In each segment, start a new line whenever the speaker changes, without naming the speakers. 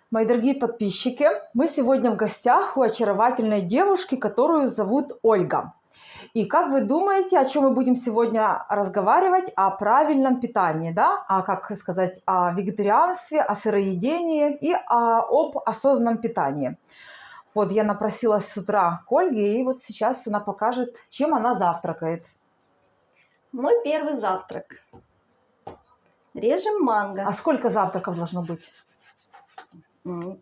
Мои дорогие подписчики, мы сегодня в гостях у очаровательной девушки, которую зовут Ольга. И как вы думаете, о чем мы будем сегодня разговаривать? О правильном питании, да? Как сказать, о вегетарианстве, о сыроедении и об осознанном питании. Вот я напросилась с утра к Ольге, и вот сейчас она покажет, чем она завтракает.
Мой первый завтрак. Режем манго.
А сколько завтраков должно быть?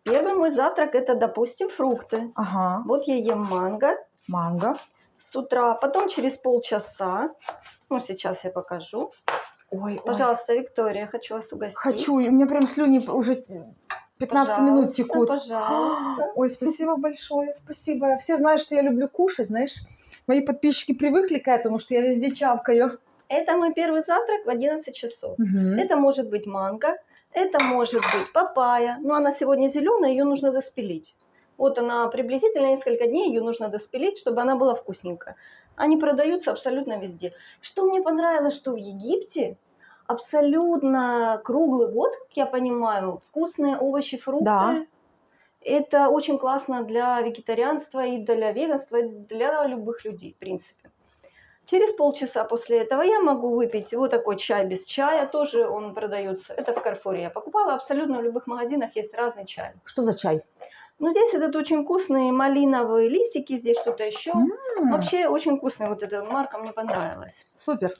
Первый мой завтрак это, допустим, фрукты.
Ага.
Вот я ем манго.
Манго.
С утра. Потом через полчаса. Сейчас я покажу.
Ой,
пожалуйста, Виктория, хочу вас угостить.
Хочу. У меня прям слюни уже 15 минут текут.
Пожалуйста.
Ой, спасибо большое, спасибо. Все знают, что я люблю кушать, знаешь. Мои подписчики привыкли к этому, что я везде чавкаю.
Это мой первый завтрак в 11 часов.
Угу.
Это может быть манго, это может быть папайя. Но она сегодня зеленая, ее нужно доспилить. Вот она приблизительно несколько дней, ее нужно доспилить, чтобы она была вкусненькая. Они продаются абсолютно везде. Что мне понравилось, что в Египте абсолютно круглый год, как я понимаю, вкусные овощи, фрукты.
Да.
Это очень классно для вегетарианства и для веганства, и для любых людей, в принципе. Через полчаса после этого я могу выпить вот такой чай без чая, тоже он продается. Это в Карфуре я покупала, абсолютно в любых магазинах есть разный чай.
Что за чай?
Здесь этот очень вкусный малиновые листики, здесь что-то еще. Вообще очень вкусный вот эта марка, мне понравилась.
Супер.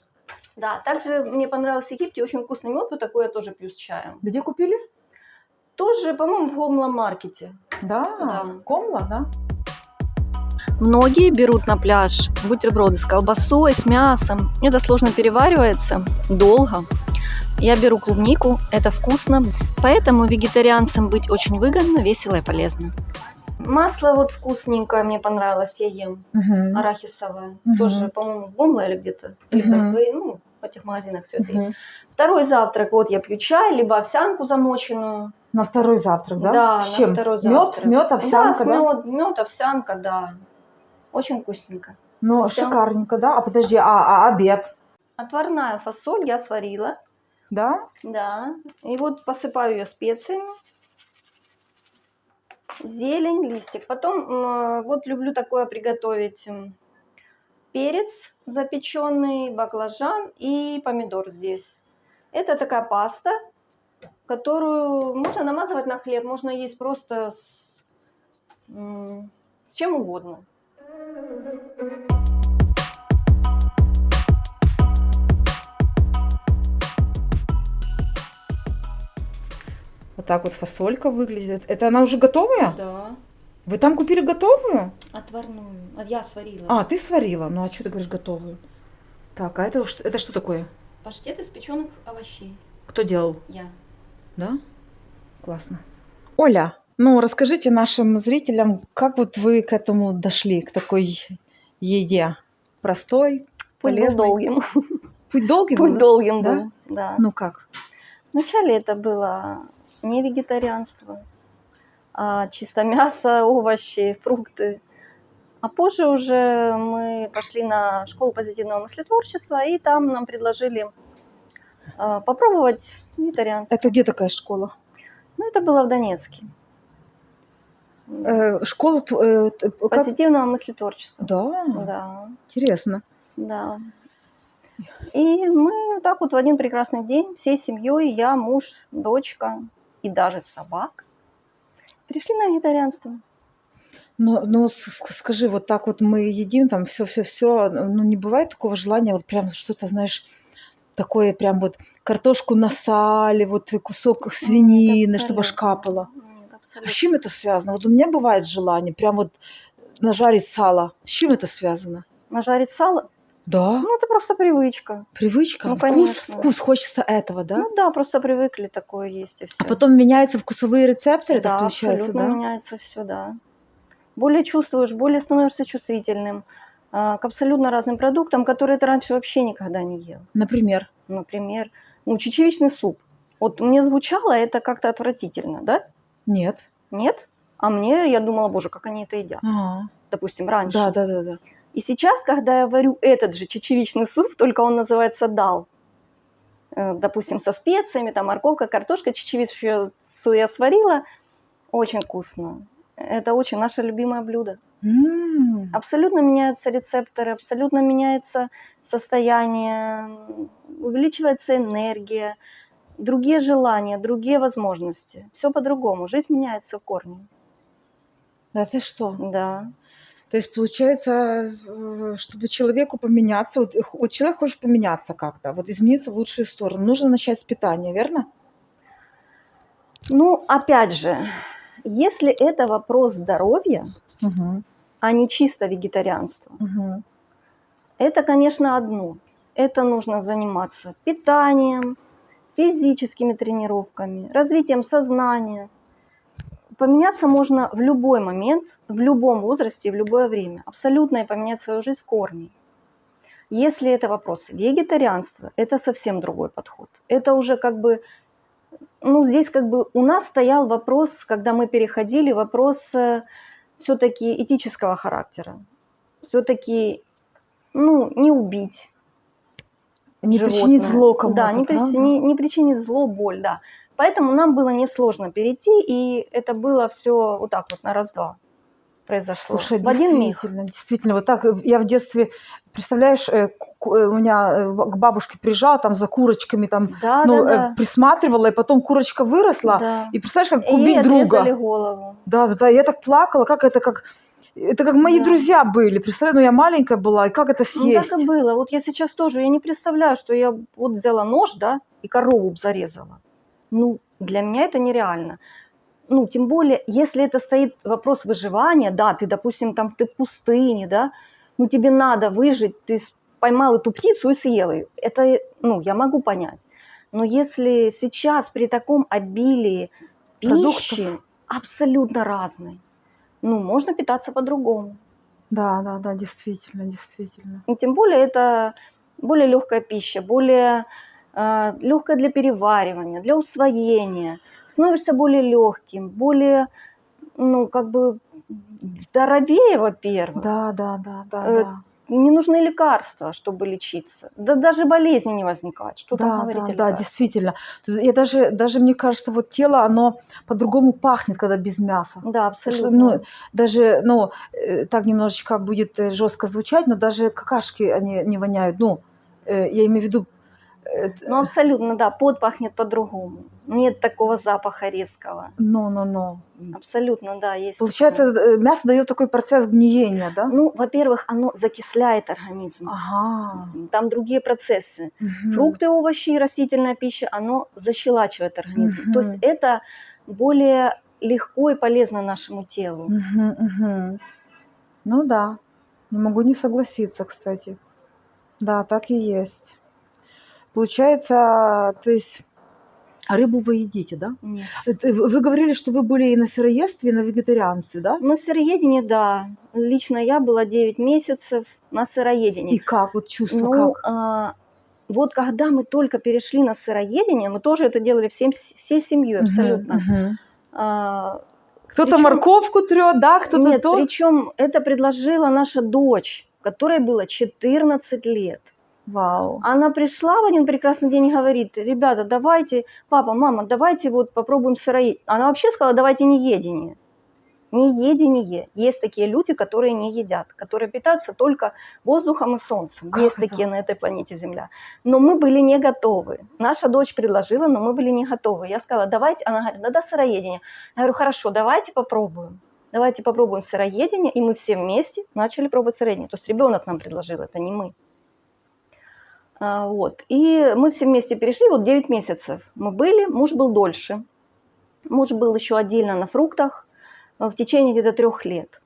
Да, также мне понравился в Египте очень вкусный мед, вот такой я тоже пью с чаем.
Где купили?
Тоже, по-моему, в Гомла-маркете.
Да, Комла, да.
Многие берут на пляж бутерброды с колбасой, с мясом. Это сложно переваривается, долго. Я беру клубнику, это вкусно. Поэтому вегетарианцам быть очень выгодно, весело и полезно. Масло вот вкусненькое, мне понравилось, я ем. Арахисовое. Тоже, по-моему, в Гомла или где-то. Либо в этих магазинах все это есть. Второй завтрак, вот я пью чай, либо овсянку замоченную.
На второй завтрак, да?
Да,
с чем?
На второй завтрак.
Мед, овсянка, да?
Мед, овсянка, да. Очень вкусненько.
Ну, шикарненько, да? А подожди, обед?
Отварная фасоль я сварила.
Да?
Да. И вот посыпаю ее специями. Зелень, листик. Потом вот люблю такое приготовить. Перец запеченный, баклажан и помидор здесь. Это такая паста, которую можно намазывать на хлеб, можно есть просто с чем угодно.
Вот так вот фасолька выглядит. Это она уже готовая?
Да.
Вы там купили готовую?
Отварную. Я сварила.
Ты сварила? Ну, а что ты говоришь готовую? Так, а это что такое?
Паштет из печеных овощей.
Кто делал?
Я.
Да? Классно. Оля, расскажите нашим зрителям, как вот вы к этому дошли, к такой еде? Простой, полезной?
Путь был долгим.
Путь долгий был?
Путь долгим
да?
был, да.
Ну как?
Вначале это было не вегетарианство, а чисто мясо, овощи, фрукты. А позже уже мы пошли на школу позитивного мыслетворчества, и там нам предложили попробовать вегетарианство.
Это где такая школа?
Это было в Донецке.
Школа
позитивного мыслетворчества.
Да?
Да.
Интересно.
Да. И мы так вот в один прекрасный день всей семьей, я, муж, дочка и даже собак, перешли на вегетарианство.
Ну, скажи, вот так вот мы едим там все, не бывает такого желания вот прям что-то, знаешь, такое прям вот картошку на сале, вот кусок свинины, чтобы аж капало. А с чем это связано? Вот у меня бывает желание прям вот нажарить сало. С чем это связано?
Нажарить сало?
Да.
Это просто привычка.
Привычка? Вкус, хочется этого, да?
Да, просто привыкли, такое есть и все.
А потом меняются вкусовые рецепторы,
да,
так получается,
абсолютно меняется все, да. Более чувствуешь, более становишься чувствительным к абсолютно разным продуктам, которые ты раньше вообще никогда не ел.
Например?
Например, чечевичный суп. Вот мне звучало это как-то отвратительно, да?
Нет.
Нет? А мне, я думала, боже, как они это едят. Допустим, раньше.
Да.
И сейчас, когда я варю этот же чечевичный суп, только он называется дал, допустим, со специями, там морковка, картошка, чечевицу я сварила, Очень вкусно. Это очень наше любимое блюдо.
М.
Абсолютно меняются рецепторы, абсолютно меняется состояние, увеличивается энергия, другие желания, другие возможности. Все по-другому. Жизнь меняется в корне.
Да ты что?
Да.
То есть получается, чтобы человеку поменяться, вот человек хочет поменяться как-то, вот измениться в лучшую сторону, нужно начать с питания, верно?
Ну, опять же, если это вопрос здоровья,
Мгм.
а не чисто вегетарианство,
Мгм.
это, конечно, одно. Это нужно заниматься питанием, физическими тренировками, развитием сознания. Поменяться можно в любой момент, в любом возрасте и в любое время. Абсолютно и поменять свою жизнь в корне. Если это вопрос вегетарианства, это совсем другой подход. Это уже как бы, ну здесь как бы у нас стоял вопрос, когда мы переходили, вопрос все-таки этического характера. Все-таки, ну, не убить
Не
животное.
причинить зло
Да,
кому-то, правда?
не причинить зло, боль, да. Поэтому нам было несложно перейти, и это было все вот так вот на раз-два произошло.
Слушай,
В один миг.
действительно, вот так я в детстве, представляешь, у меня к бабушке приезжала, там за курочками там,
Да,
ну,
да, да.
присматривала, и потом курочка выросла,
Да.
и представляешь, как
И ей
убить
отрезали
друга.
голову.
Да, да, да, я так плакала, это как мои
Да.
друзья были, представляешь, ну я маленькая была, и как это
Ну так
съесть?
и было. Вот я сейчас тоже, я не представляю, что я вот взяла нож, да, и корову б зарезала. Ну, для меня это нереально. Ну, тем более, если это стоит вопрос выживания, да, ты, допустим, там ты в пустыне, да, ну тебе надо выжить, ты поймал эту птицу и съел ее. Это, ну, я могу понять. Но если сейчас при таком обилии
Продуктов.
пищи абсолютно разной, ну, можно питаться по-другому.
Да, да, да, действительно, действительно.
И тем более это более легкая пища, более легкая для переваривания, для усвоения. Становишься более легким, более, ну, как бы здоровее, во-первых.
Да, да, да, да,
Э,
да.
Не нужны лекарства, чтобы лечиться. Да даже болезни не возникает. Что там
Да,
говорить
да,
о
да,
лекарствах?
действительно. Я даже мне кажется, вот тело, оно по-другому пахнет, когда без мяса.
Да,
Что,
абсолютно.
ну, даже, ну, так немножечко будет жестко звучать, но даже какашки, они не воняют. Ну, я имею в виду,
Ну, абсолютно, да, пот пахнет по-другому. Нет такого запаха резкого.
но.
Абсолютно, да, есть
Получается,
такое.
мясо дает такой процесс гниения, да?
Ну, во-первых, оно закисляет организм.
Ага.
Там другие процессы.
Мгм.
Фрукты, овощи и растительная пища, оно защелачивает организм. То есть
Мгм.
это более легко и полезно нашему телу.
Мгм, мгм. Ну да, не могу не согласиться, кстати. Да, так и есть. Получается, то есть рыбу вы едите, да?
Нет.
Вы говорили, что вы были и на сыроедстве, и на вегетарианстве, да?
На сыроедении, да. Лично я была 9 месяцев на
И
сыроедении.
как, вот чувство,
Ну,
как?
вот когда мы только перешли на сыроедение, мы тоже это делали всей семьей абсолютно.
Мгм.
А,
Кто-то
причём-
морковку трёт, да, кто-то
Нет,
то.
причем это предложила наша дочь, которой было 14 лет.
Вау.
Она пришла в один прекрасный день и говорит: ребята, давайте, папа, мама, давайте вот попробуем сыроедение. Она вообще сказала: давайте неедение. Неедение. Есть такие люди, которые не едят, которые питаются только воздухом и солнцем.
Как
Есть
это?
такие на этой планете Земля. Но мы были не готовы. Наша дочь предложила, но мы были не готовы. Я сказала: давайте. Она говорит: да, сыроедение. Я говорю: хорошо, давайте попробуем. Давайте попробуем сыроедение. И мы все вместе начали пробовать сыроедение. То есть ребенок нам предложил, это не мы. Вот. И мы все вместе перешли, вот 9 месяцев мы были, муж был дольше. Муж был еще отдельно на фруктах в течение где-то 3 лет.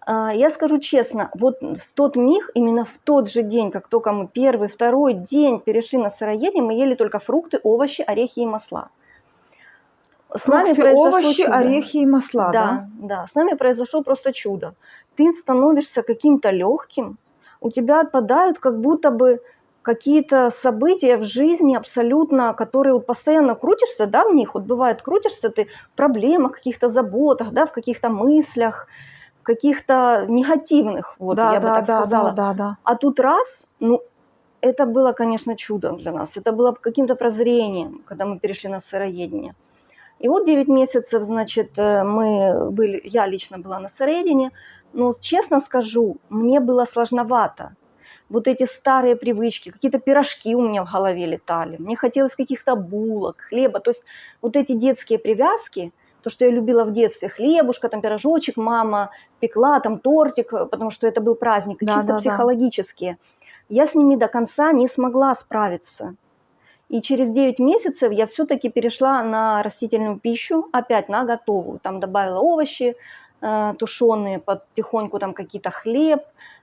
Я скажу честно, вот в тот миг, именно в тот же день, как только мы первый, второй день перешли на сыроедение, мы ели только фрукты, овощи, орехи и масла. С нами
Фрукты,
произошло
овощи,
чудо.
орехи и масла, да?
Да, с нами произошло просто чудо. Ты становишься каким-то легким, у тебя отпадают как будто бы какие-то события в жизни абсолютно, которые вот постоянно крутишься, да, в них, вот бывает, крутишься ты в проблемах, каких-то заботах, да, в каких-то мыслях, каких-то негативных, вот
Да,
я бы
да,
так
да,
сказала.
да, да.
А тут раз, ну, это было, конечно, чудом для нас, это было каким-то прозрением, когда мы перешли на сыроедение. И вот 9 месяцев, значит, я лично была на середине, но, честно скажу, мне было сложновато. Вот эти старые привычки, какие-то пирожки у меня в голове летали, мне хотелось каких-то булок, хлеба, то есть вот эти детские привязки, то, что я любила в детстве, хлебушка, там пирожочек мама пекла, там тортик, потому что это был праздник,
Да,
чисто
да, да.
психологические, я с ними до конца не смогла справиться. И через 9 месяцев я все-таки перешла на растительную пищу, опять на готовую. Там добавила овощи тушеные, потихоньку там какие-то хлеб,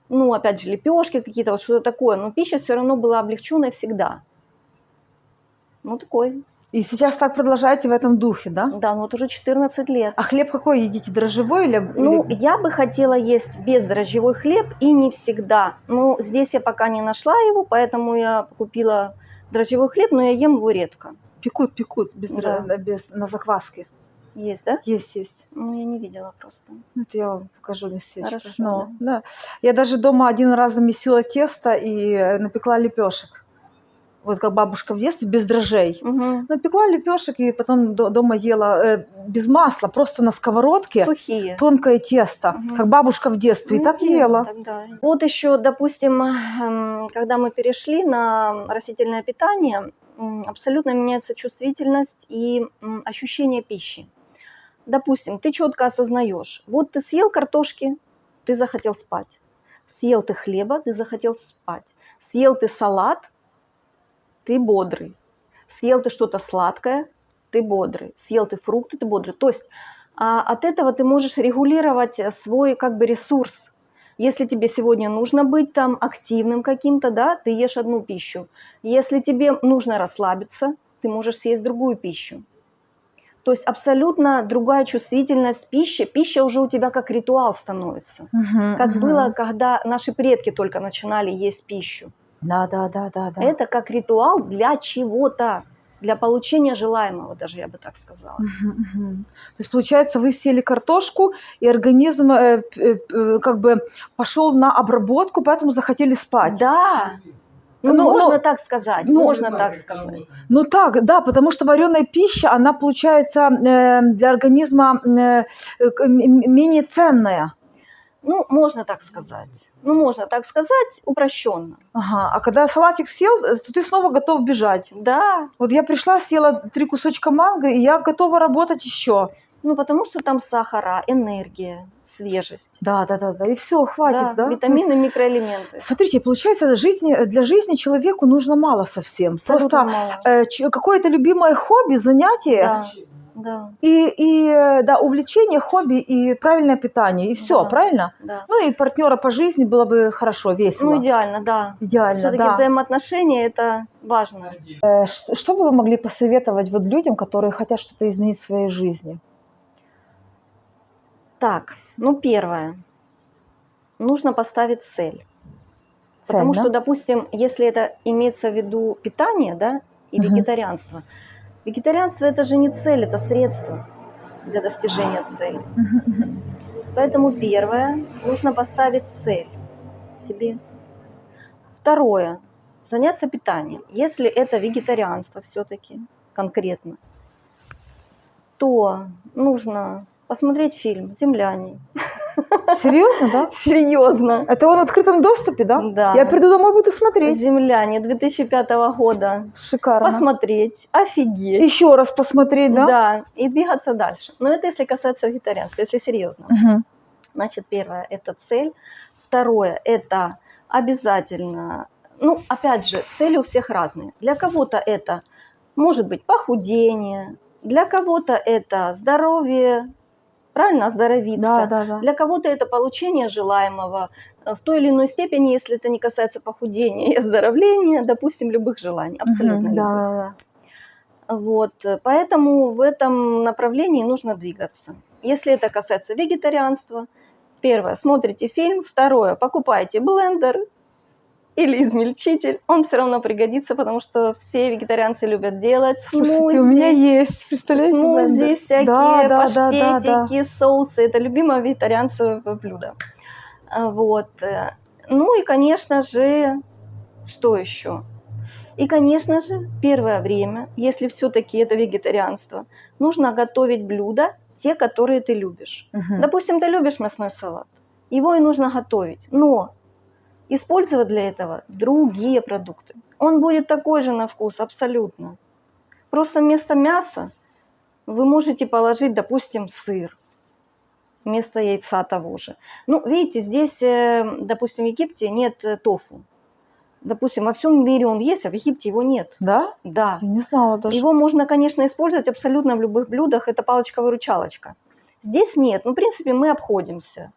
ну, опять же, лепешки какие-то, вот что-то такое. Но пища все равно была облегченной всегда. Ну, такой.
И сейчас так продолжаете в этом духе, да?
Да, ну вот уже 14 лет.
А хлеб какой едите, дрожжевой или...
Ну, я бы хотела есть бездрожжевой хлеб, и не всегда. Но здесь я пока не нашла его, поэтому я купила дрожжевой хлеб, но я ем его редко.
Пекут,
Да.
без, на закваске.
Есть, да?
Есть.
Ну, я не видела просто.
Это я вам покажу местечко.
Хорошо,
Ну, да. Я даже дома один раз замесила тесто и напекла лепешек. Вот как бабушка в детстве, без дрожжей.
Угу.
Напекла лепешек и потом дома ела без масла, просто на сковородке.
Сухие.
Тонкое тесто,
Мгм.
как бабушка в детстве. И
Ну,
так
дело
ела.
тогда. Вот еще, допустим, когда мы перешли на растительное питание, абсолютно меняется чувствительность и ощущение пищи. Допустим, ты четко осознаешь, вот ты съел картошки, ты захотел спать. Съел ты хлеба, ты захотел спать. Съел ты салат, ты бодрый. Съел ты что-то сладкое, ты бодрый. Съел ты фрукты, ты бодрый. То есть от этого ты можешь регулировать свой как бы ресурс. Если тебе сегодня нужно быть там активным каким-то, да, ты ешь одну пищу. Если тебе нужно расслабиться, ты можешь съесть другую пищу. То есть абсолютно другая чувствительность пищи. Пища уже у тебя как ритуал становится. Как было, когда наши предки только начинали есть пищу.
Да.
Это как ритуал для чего-то, для получения желаемого, даже я бы так сказала.
То есть, получается, вы съели картошку, и организм как бы пошел на обработку, поэтому захотели спать.
Да, можно так сказать, можно так сказать.
Ну так, да, потому что вареная пища, она получается для организма менее ценная.
Ну, можно так сказать. Ну, можно так сказать упрощенно.
Ага, а когда салатик съел, то ты снова готов бежать.
Да.
Вот я пришла, съела 3 кусочка манго, и я готова работать еще.
Ну, потому что там сахара, энергия, свежесть.
Да, и все, хватит, да?
Витамины, микроэлементы.
Смотрите, получается, для жизни человеку нужно мало совсем.
Абсолютно
Просто какое-то любимое хобби, занятие,
да.
И увлечение, хобби и правильное питание. И все, правильно?
Да.
Ну и партнера по жизни было бы хорошо, весело.
Ну, идеально, да.
Идеально,
Все-таки
да.
взаимоотношения – это важно.
Что бы вы могли посоветовать вот людям, которые хотят что-то изменить в своей жизни?
Так, ну, первое. Нужно поставить цель. Потому что, допустим, если это имеется в виду питание, да, и вегетарианство. Вегетарианство – это же не цель, это средство для достижения цели. Поэтому первое, нужно поставить цель себе. Второе, заняться питанием. Если это вегетарианство все-таки конкретно, то нужно посмотреть фильм «Земляне».
Серьезно, да?
Серьезно.
Это он в открытом доступе, да?
Да.
Я приду домой, буду смотреть.
«Земляне» 2005 года.
Шикарно.
Посмотреть, офигеть.
Еще раз посмотреть, да?
Да, и двигаться дальше. Но это если касается вегетарианства, если серьезно. Значит, первое – это цель. Второе – это обязательно, ну, опять же, цели у всех разные. Для кого-то это может быть похудение, для кого-то это здоровье, правильно, оздоровиться.
Да.
Для кого-то это получение желаемого в той или иной степени, если это не касается похудения и оздоровления, допустим, любых желаний, абсолютно любых.
Да.
Вот, поэтому в этом направлении нужно двигаться. Если это касается вегетарианства, первое, смотрите фильм, второе, покупайте блендер или измельчитель, он все равно пригодится, потому что все вегетарианцы любят делать смузи.
Слушайте, у меня есть, представляете?
Смузи, всякие паштетики,
да.
соусы, это любимое вегетарианцев блюдо. Вот. Ну и, конечно же, что еще? И, конечно же, первое время, если все-таки это вегетарианство, нужно готовить блюда, те, которые ты любишь.
Мгм.
Допустим, ты любишь мясной салат, его и нужно готовить, но использовать для этого другие продукты. Он будет такой же на вкус, абсолютно. Просто вместо мяса вы можете положить, допустим, сыр, вместо яйца того же. Ну, видите, здесь, допустим, в Египте нет тофу. Допустим, во всем мире он есть, а в Египте его нет.
Да?
Да.
Я не знала даже.
Его можно, конечно, использовать абсолютно в любых блюдах. Это палочка-выручалочка. Здесь нет. Ну, в принципе, мы обходимся.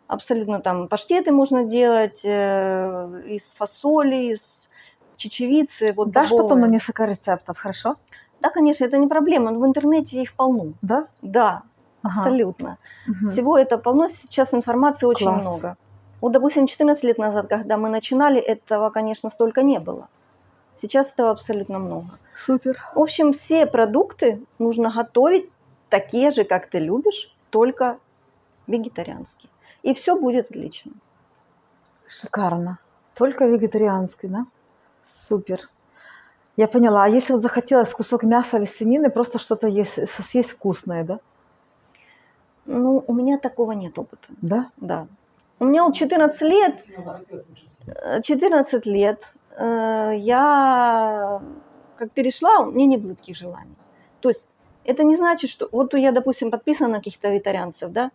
Абсолютно там паштеты можно делать из фасоли, из чечевицы. Вот
Дашь потом на
бобовые.
несколько рецептов, хорошо?
Да, конечно, это не проблема. Но в интернете их полно.
Да?
Да,
Ага.
абсолютно.
Мгм.
Всего это полно. Сейчас информации очень
Класс.
много. Вот, допустим, 14 лет назад, когда мы начинали, этого, конечно, столько не было. Сейчас этого абсолютно много.
Супер.
В общем, все продукты нужно готовить такие же, как ты любишь, только вегетарианские. И все будет отлично.
Шикарно. Только вегетарианский, да? Супер. Я поняла. А если вот захотелось кусок мяса или свинины, просто что-то съесть вкусное, да?
Ну, у меня такого нет опыта.
Да?
Да. У меня вот 14 лет, 14 лет я как перешла, у меня не было таких желаний. То есть это не значит, что... Вот я, допустим, подписана на каких-то вегетарианцев, да,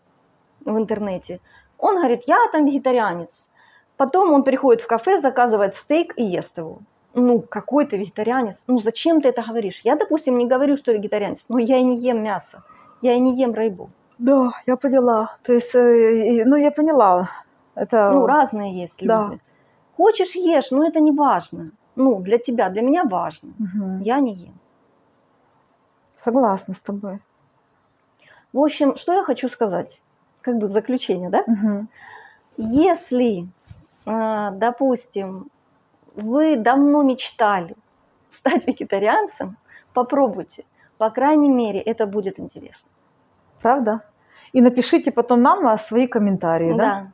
в интернете. Он говорит, я там вегетарианец. Потом он приходит в кафе, заказывает стейк и ест его. Ну, какой ты вегетарианец? Ну, зачем ты это говоришь? Я, допустим, не говорю, что вегетарианец, но я и не ем мясо, я и не ем рыбу.
Да, я поняла. То есть, ну, я поняла. Это...
Ну, разные есть люди.
Да.
Хочешь, ешь, но это не важно. Ну, для тебя, для меня важно.
Мгм.
Я не ем.
Согласна с тобой.
В общем, что я хочу сказать? Как бы в заключение, да?
Мгм.
Если, допустим, вы давно мечтали стать вегетарианцем, попробуйте. По крайней мере, это будет интересно.
Правда? И напишите потом нам свои комментарии, да?
Да.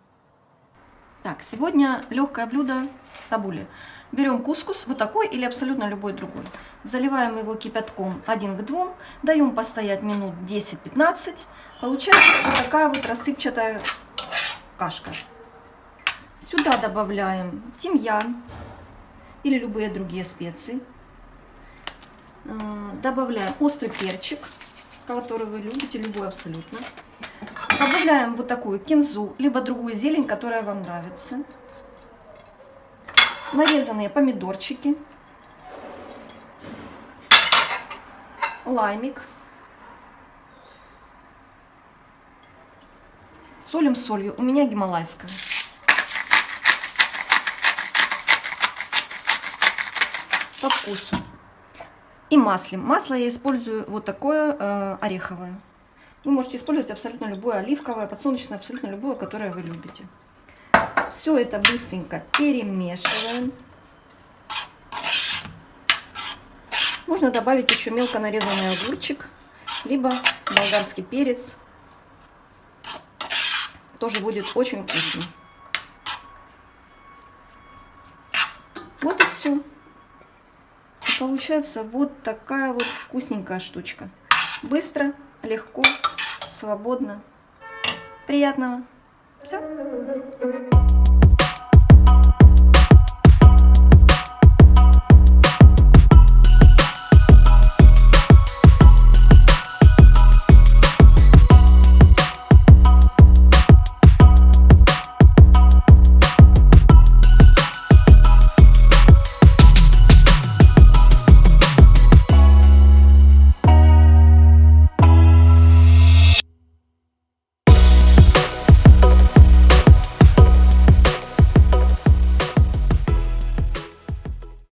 Так, сегодня легкое блюдо табули. Берем кускус, вот такой или абсолютно любой другой. Заливаем его кипятком 1 к 2, даем постоять минут 10-15. Получается вот такая вот рассыпчатая кашка. Сюда добавляем тимьян или любые другие специи. Добавляем острый перчик, который вы любите, любой абсолютно. Добавляем вот такую кинзу, либо другую зелень, которая вам нравится. Нарезанные помидорчики. Лаймик. Солим солью. У меня гималайская. По вкусу. И маслом. Масло я использую вот такое ореховое. Вы можете использовать абсолютно любое, оливковое, подсолнечное, абсолютно любое, которое вы любите. Все это быстренько перемешиваем. Можно добавить еще мелко нарезанный огурчик, либо болгарский перец. Тоже будет очень вкусно. Вот и все. Получается вот такая вот вкусненькая штучка. Быстро, легко, свободно. Приятного. Все.